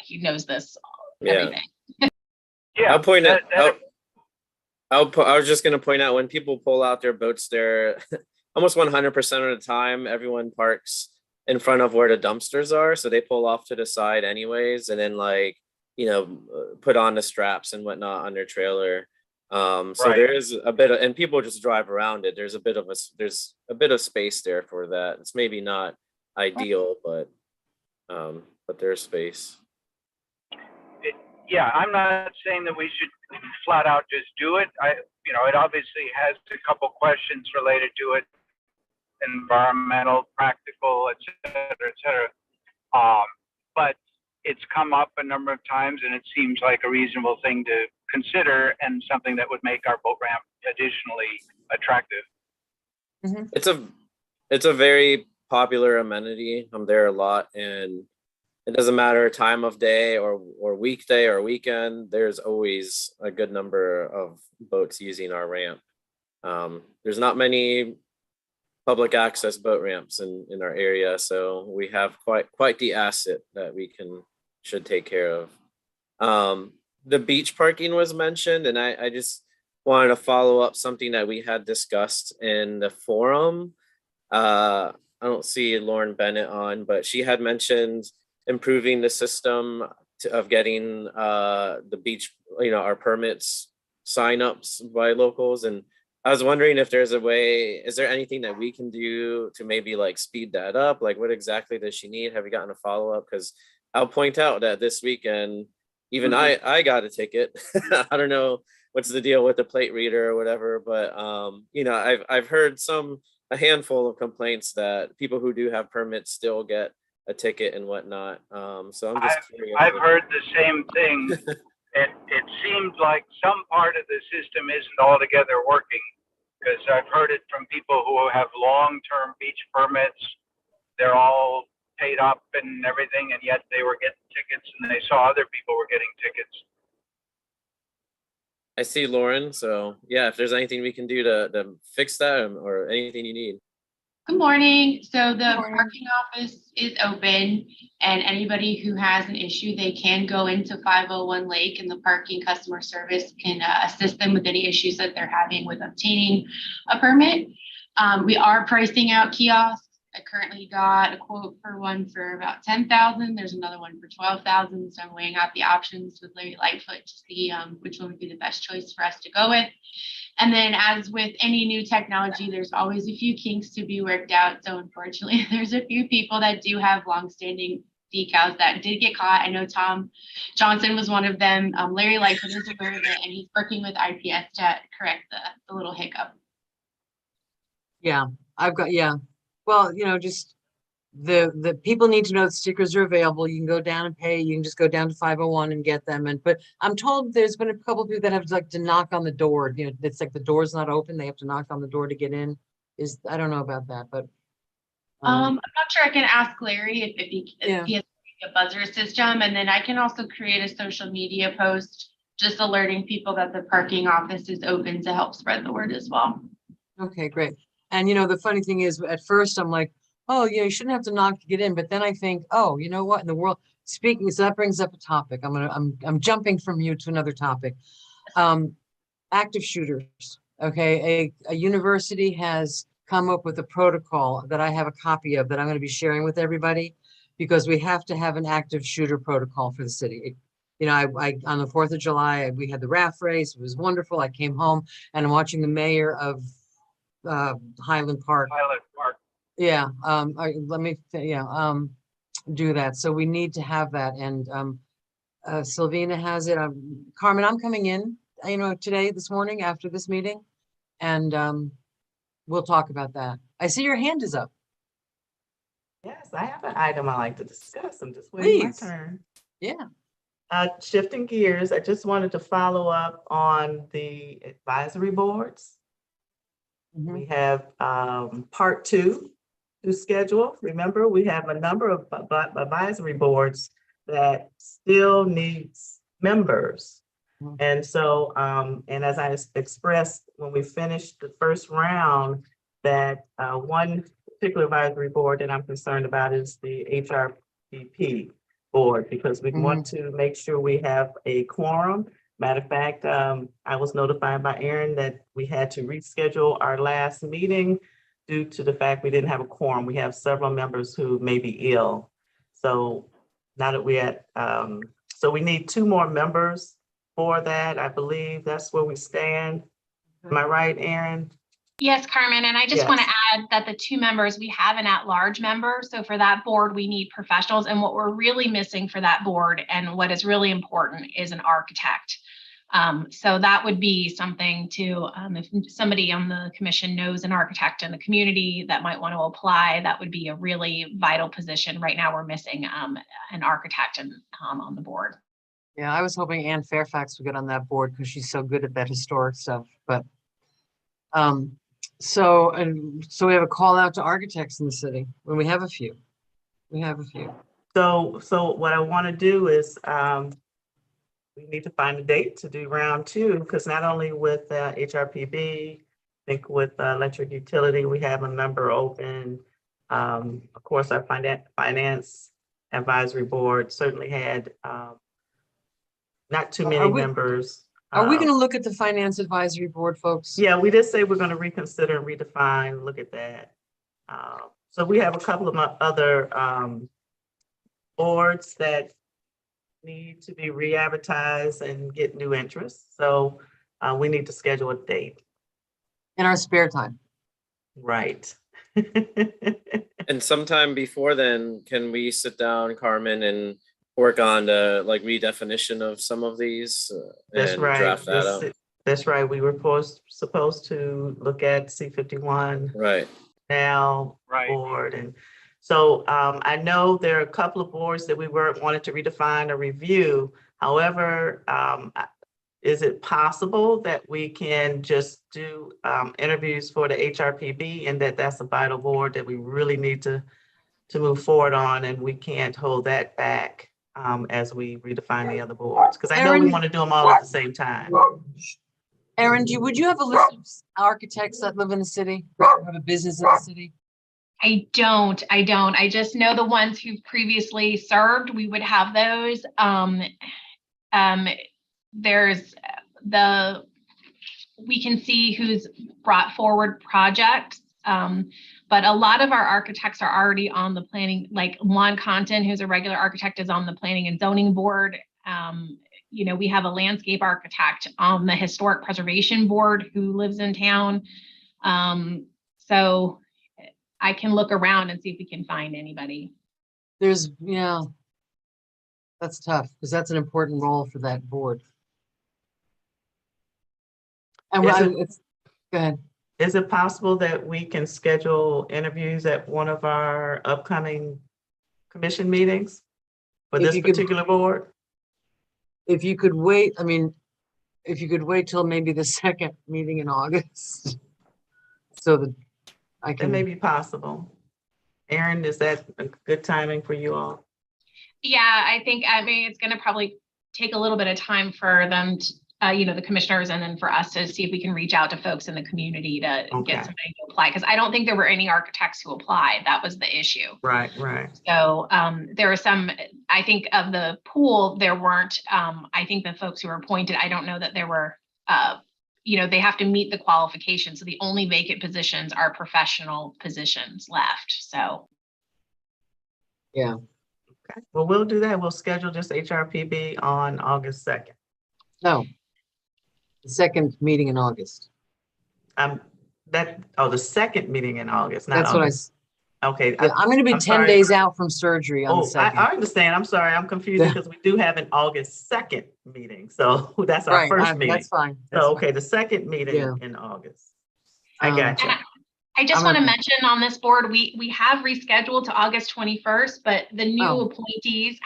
he knows this. Everything. Yeah. I'll point it out. I was just going to point out, when people pull out their boats there, almost 100% of the time, everyone parks in front of where the dumpsters are. So they pull off to the side anyways, and then put on the straps and whatnot on their trailer. So Right. there is a bit of, and people just drive around it. There's a bit of space there for that. It's maybe not ideal, but there's space. Yeah, I'm not saying that we should flat out just do it. It obviously has a couple questions related to it, environmental, practical, et cetera. But it's come up a number of times, and it seems like a reasonable thing to consider, and something that would make our boat ramp additionally attractive. It's a very popular amenity. I'm there a lot, and it doesn't matter time of day or weekday or weekend. There's always a good number of boats using our ramp. There's not many public access boat ramps in our area, so we have quite the asset that we should take care of. The beach parking was mentioned, and I just wanted to follow up something that we had discussed in the forum. I don't see Lauren Bennett on, but she had mentioned improving the system of getting the beach, our permits signups by locals. And I was wondering if there's a way, is there anything that we can do to maybe speed that up? What exactly does she need? Have you gotten a follow-up? Because I'll point out that this weekend, even I got a ticket. I don't know what's the deal with the plate reader or whatever, but I've heard a handful of complaints that people who do have permits still get a ticket and whatnot. So I'm just curious. I've heard the same thing. It seems like some part of the system isn't altogether working, because I've heard it from people who have long-term beach permits. They're all paid up and everything, and yet they were getting tickets, and they saw other people were getting tickets. I see Lauren. So yeah, if there's anything we can do to fix that, or anything you need. Good morning. So the parking office is open, and anybody who has an issue, they can go into 501 Lake, and the parking customer service can assist them with any issues that they're having with obtaining a permit. We are pricing out kiosks. I currently got a quote for one for about 10,000. There's another one for 12,000. So I'm weighing out the options with Larry Lightfoot to see which one would be the best choice for us to go with. And then, as with any new technology, there's always a few kinks to be worked out. So unfortunately, there's a few people that do have longstanding decals that did get caught. I know Tom Johnson was one of them. Larry Lightfoot is aware of it, and he's working with IPS to correct the little hiccup. Yeah, well, just the people need to know the stickers are available. You can go down and pay. You can just go down to 501 and get them. But I'm told there's been a couple of people that have to knock on the door. It's like the door's not open. They have to knock on the door to get in. I don't know about that, but I'm not sure. I can ask Larry if he has a buzzer system, and then I can also create a social media post just alerting people that the parking office is open to help spread the word as well. Okay, great. And the funny thing is, at first I'm like, oh, you shouldn't have to knock to get in. But then I think, oh, you know what, in the world, so that brings up a topic. I'm jumping from you to another topic. Active shooters. Okay, a university has come up with a protocol that I have a copy of that I'm going to be sharing with everybody, because we have to have an active shooter protocol for the city. You know, I on the 4th of July, we had the raft race. It was wonderful. I came home and I'm watching the mayor of Highland Park. Pilot Park. Yeah, do that. So we need to have that. And Sylvina has it. Carmen, I'm coming in, today, this morning after this meeting, and we'll talk about that. I see your hand is up. Yes, I have an item I'd like to discuss. I'm just waiting my Please. turn. Yeah. Shifting gears, I just wanted to follow up on the advisory boards. Mhm. We have part 2 to schedule. Remember, we have a number of advisory boards that still needs members. Mhm. And so, and as I expressed when we finished the first round, that one particular advisory board that I'm concerned about is the HRPP board, because we want to make sure we have a quorum. Matter of fact, I was notified by Erin that we had to reschedule our last meeting due to the fact we didn't have a quorum. We have several members who may be ill. So now that we're at, so we need 2 more members for that. I believe that's where we stand. Am I right, Erin? Yes, Carmen, and I just want to Yes. add that the 2 members, we have an at-large member. So for that board, we need professionals. And what we're really missing for that board and what is really important is an architect. So that would be something to, if somebody on the commission knows an architect in the community that might want to apply, that would be a really vital position. Right now, we're missing an architect on the board. Yeah, I was hoping Ann Fairfax would get on that board because she's so good at that historic stuff. But so we have a call out to architects in the city when we have a few. So what I want to do is we need to find a date to do round 2, because not only with HRPB, I think with electric utility, we have a member open. Of course, our finance advisory board certainly had not too many members. Are we going to look at the finance advisory board, folks? Yeah, we did say we're going to reconsider and redefine, look at that. So we have a couple of other boards that need to be re-advertised and get new interest. So we need to schedule a date. In our spare time. Right. And sometime before then, can we sit down, Carmen, and work on the redefinition of some of these That's and right. draft that up? That's right. We were supposed to look at C51 Right. now board. And so I know there are a couple of boards that we wanted to redefine or review. However, is it possible that we can just do interviews for the HRPB, and that's a vital board that we really need to move forward on, and we can't hold that back as we redefine the other boards? Because I know we want to do them all at the same time. Erin, would you have a list of architects that live in the city, or have a business in the city? I don't. I just know the ones who've previously served. We would have those. There's we can see who's brought forward projects. But a lot of our architects are already on the planning, like Juan Conton, who's a regular architect, is on the planning and zoning board. We have a landscape architect on the historic preservation board who lives in town. So I can look around and see if we can find anybody. That's tough because that's an important role for that board. And go ahead. Is it possible that we can schedule interviews at one of our upcoming commission meetings for this particular board? If you could wait, if you could wait till maybe the second meeting in August, so that I can. That may be possible. Erin, is that a good timing for you all? Yeah, I think, it's going to probably take a little bit of time for them to, the commissioners, and then for us to see if we can reach out to folks in the community to get somebody to apply. Because I don't think there were any architects who applied. That was the issue. Right. So there were some, I think of the pool, there weren't, I think the folks who were appointed, I don't know that there were they have to meet the qualifications. So the only vacant positions are professional positions left. So. Yeah. Okay, well, we'll do that. We'll schedule this HRPB on August 2nd. No. The second meeting in August. The second meeting in August, not That's what August. Okay. Yeah, I'm going to be I'm 10 sorry. days out from surgery on the Oh, second. I understand. I'm sorry. I'm confused Yeah. because we do have an August 2nd meeting. So that's our Right, first meeting. that's fine. So, okay, the second meeting Yeah. in August. I Um, got you. I just I'm want to okay. mention on this board, we have rescheduled to August 21st, but the new Oh. appointees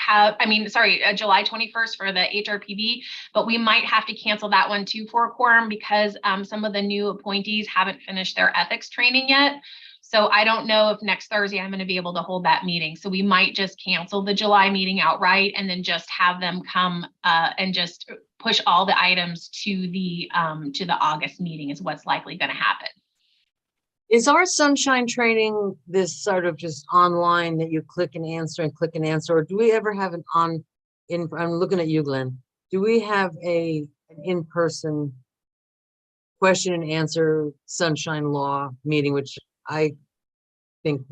July 21st for the HRPB, but we might have to cancel that one too for a quorum because some of the new appointees haven't finished their ethics training yet. So I don't know if next Thursday I'm going to be able to hold that meeting. So we might just cancel the July meeting outright and then just have them come and just push all the items to the August meeting is what's likely going to happen. Is our sunshine training this sort of just online that you click and answer, or do we ever have I'm looking at you, Glenn. Do we have an in-person question and answer sunshine law meeting, which I think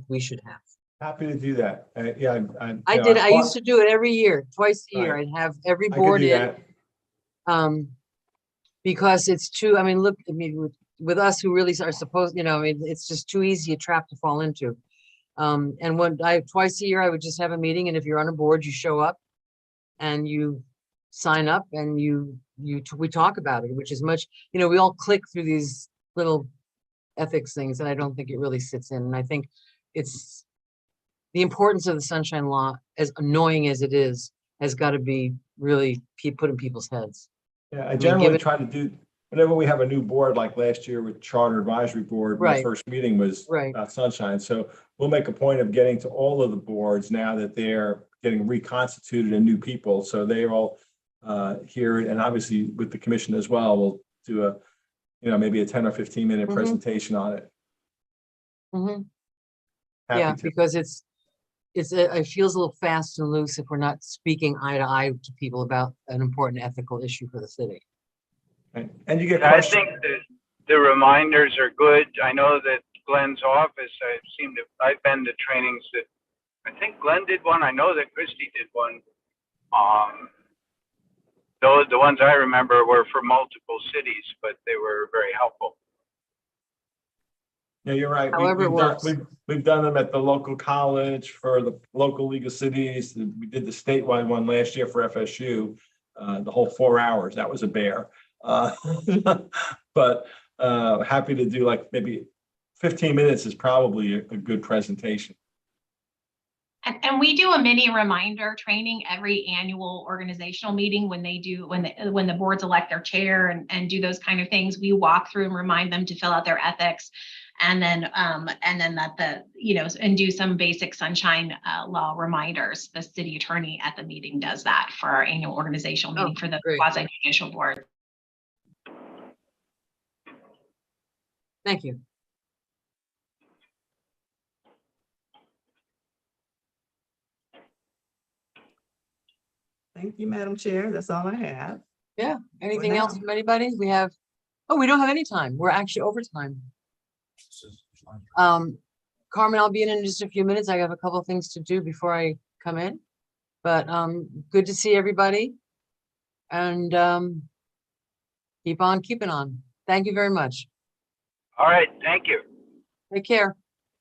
we should have? Happy to do that. Yeah. I used to do it every year, twice a year. Right. I'd have every I could board do in. that. Because it's too, look, with us who really are supposed, it's just too easy a trap to fall into. And twice a year, I would just have a meeting, and if you're on a board, you show up and you sign up and we talk about it, which is much, we all click through these little ethics things, and I don't think it really sits in. And I think it's the importance of the sunshine law, as annoying as it is, has got to be really put in people's heads. Yeah, I generally try to do, whenever we have a new board, like last year with Charter Advisory Board, my first meeting was about sunshine. So we'll make a point of getting to all of the boards now that they're getting reconstituted and new people. So they all hear it. And obviously with the commission as well, we'll do maybe a 10 or 15 minute presentation on it. Yeah, because it feels a little fast and loose if we're not speaking eye to eye to people about an important ethical issue for the city. And you get I think that the reminders are good. I know that Glenn's office, I've been to trainings that, I think Glenn did one. I know that Christie did one. The ones I remember were for multiple cities, but they were very helpful. Yeah, you're right. However, we've done them at the local college for the local League of Cities. We did the statewide one last year for FSU, the whole 4 hours. That was a bear. But happy to do like maybe 15 minutes is probably a good presentation. And we do a mini reminder training every annual organizational meeting when the boards elect their chair and do those kind of things. We walk through and remind them to fill out their ethics, and then and do some basic sunshine law reminders. The city attorney at the meeting does that for our annual organizational meeting for the quasi judicial board. Thank you. Thank you, Madam Chair. That's all I have. Yeah. Anything else from anybody? We don't have any time. We're actually over time. Carmen, I'll be in just a few minutes. I have a couple of things to do before I come in, but good to see everybody, and keep on keeping on. Thank you very much. All right. Thank you. Take care.